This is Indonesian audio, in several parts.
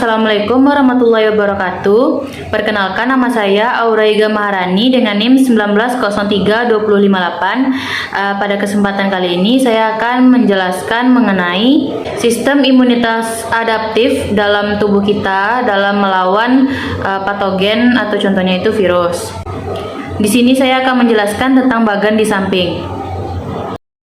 Assalamualaikum warahmatullahi wabarakatuh. Perkenalkan, nama saya Auraiga Maharani dengan NIM 1903258. Pada kesempatan kali ini saya akan menjelaskan mengenai sistem imunitas adaptif dalam tubuh kita dalam melawan patogen atau contohnya itu virus. Di sini saya akan menjelaskan tentang bagan di samping.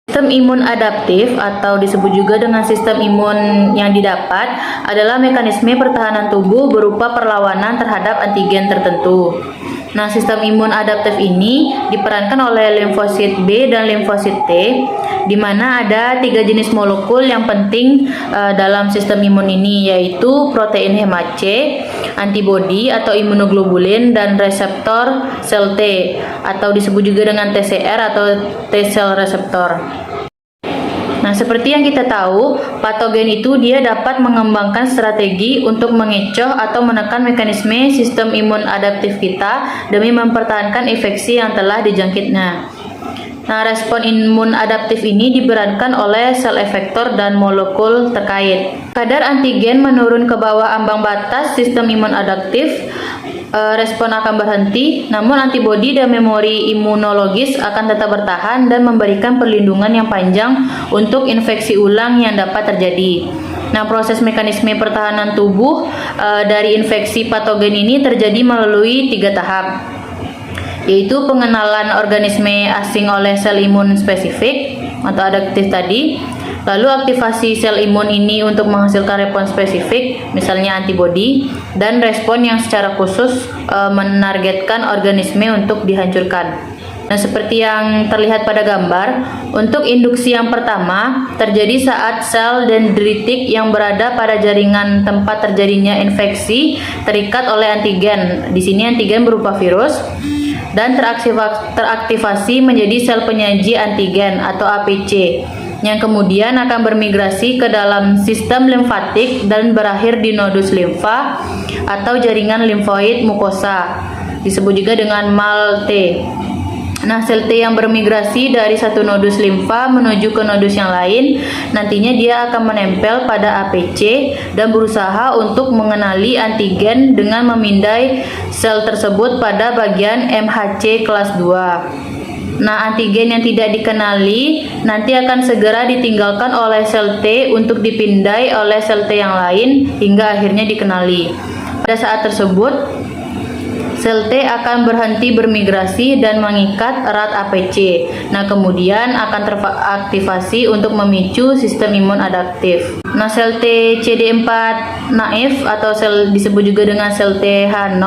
Sistem imun adaptif atau disebut juga dengan sistem imun yang didapat adalah mekanisme pertahanan tubuh berupa perlawanan terhadap antigen tertentu. Nah, sistem imun adaptif ini diperankan oleh limfosit B dan limfosit T, di mana ada 3 jenis molekul yang penting dalam sistem imun ini, yaitu protein hemat C, antibodi atau imunoglobulin, dan reseptor sel T atau disebut juga dengan TCR atau T cell receptor. Nah, seperti yang kita tahu, patogen itu dia dapat mengembangkan strategi untuk mengecoh atau menekan mekanisme sistem imun adaptif kita demi mempertahankan infeksi yang telah dijangkitnya. Nah, respon imun adaptif ini diperankan oleh sel efektor dan molekul terkait. Kadar antigen menurun ke bawah ambang batas sistem imun adaptif, respon akan berhenti, namun antibodi dan memori imunologis akan tetap bertahan dan memberikan perlindungan yang panjang untuk infeksi ulang yang dapat terjadi. Nah, proses mekanisme pertahanan tubuh dari infeksi patogen ini terjadi melalui 3 tahap, yaitu pengenalan organisme asing oleh sel imun spesifik atau adaptif tadi, lalu aktivasi sel imun ini untuk menghasilkan respon spesifik, misalnya antibodi, dan respon yang secara khusus menargetkan organisme untuk dihancurkan. Nah, seperti yang terlihat pada gambar, untuk induksi yang pertama terjadi saat sel dendritik yang berada pada jaringan tempat terjadinya infeksi terikat oleh antigen. Di sini antigen berupa virus dan teraktivasi menjadi sel penyaji antigen atau APC, yang kemudian akan bermigrasi ke dalam sistem limfatik dan berakhir di nodus limfa atau jaringan limfoid mukosa, disebut juga dengan MAL-T. Nah, sel T yang bermigrasi dari satu nodus limfa menuju ke nodus yang lain, nantinya dia akan menempel pada APC dan berusaha untuk mengenali antigen dengan memindai sel tersebut pada bagian MHC kelas 2. Nah, antigen yang tidak dikenali nanti akan segera ditinggalkan oleh sel T untuk dipindai oleh sel T yang lain hingga akhirnya dikenali. Pada saat tersebut, sel T akan berhenti bermigrasi dan mengikat erat APC. Nah, kemudian akan teraktivasi untuk memicu sistem imun adaptif. Nah, sel T CD4 naif atau sel disebut juga dengan sel TH0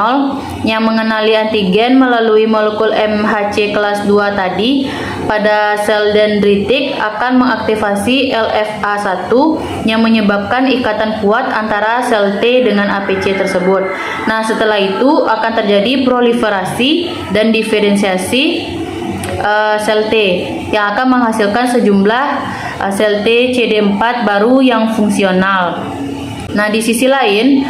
yang mengenali antigen melalui molekul MHC kelas 2 tadi pada sel dendritik akan mengaktifasi LFA1 yang menyebabkan ikatan kuat antara sel T dengan APC tersebut. Nah, setelah itu akan terjadi proliferasi dan diferensiasi sel T yang akan menghasilkan sejumlah sel T CD4 baru yang fungsional. Nah, di sisi lain,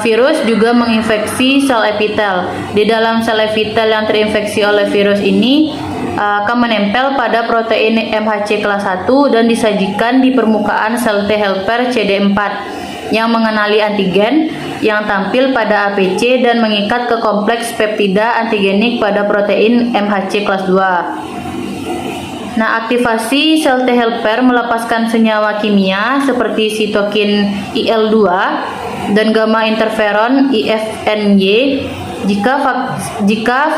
virus juga menginfeksi sel epitel. Di dalam sel epitel yang terinfeksi oleh virus ini akan menempel pada protein MHC kelas 1 dan disajikan di permukaan sel T helper CD4 yang mengenali antigen yang tampil pada APC dan mengikat ke kompleks peptida antigenik pada protein MHC kelas 2. Nah, aktivasi sel T helper melepaskan senyawa kimia seperti sitokin IL-2 dan gamma interferon IFNY jika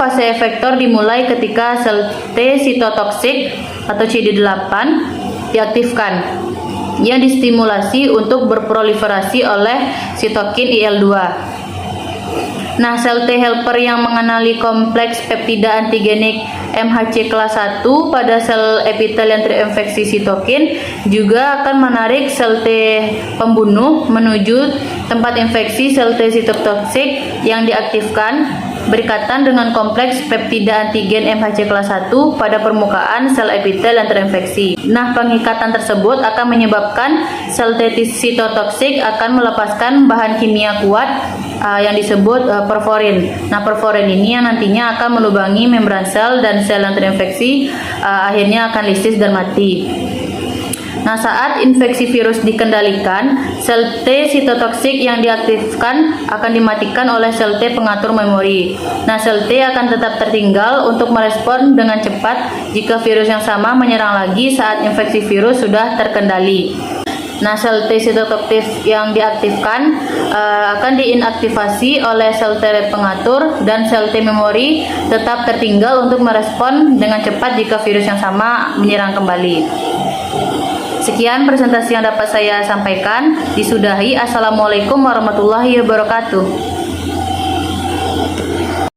fase efektor dimulai ketika sel T sitotoksik atau CD8 diaktifkan, yang distimulasi untuk berproliferasi oleh sitokin IL-2. Nah, sel T helper yang mengenali kompleks peptida antigenik MHC kelas 1 pada sel epitel yang terinfeksi sitokin juga akan menarik sel T pembunuh menuju tempat infeksi sel T sitotoksik yang diaktifkan berikatan dengan kompleks peptida antigen MHC kelas 1 pada permukaan sel epitel yang terinfeksi. Nah, pengikatan tersebut akan menyebabkan sel T sitotoksik akan melepaskan bahan kimia kuat yang disebut perforin. Nah, perforin ini yang nantinya akan melubangi membran sel dan sel yang terinfeksi akhirnya akan lisis dan mati. Nah, Nah, saat infeksi virus dikendalikan, sel T sitotoksik yang diaktifkan akan dimatikan oleh sel T pengatur memori. Nah, sel T akan tetap tertinggal untuk merespon dengan cepat jika virus yang sama menyerang lagi saat infeksi virus sudah terkendali. Nah, sel T sitotoksik yang diaktifkan akan diinaktivasi oleh sel T pengatur, dan sel T memori tetap tertinggal untuk merespon dengan cepat jika virus yang sama menyerang kembali. Sekian presentasi yang dapat saya sampaikan. Disudahi. Assalamualaikum warahmatullahi wabarakatuh.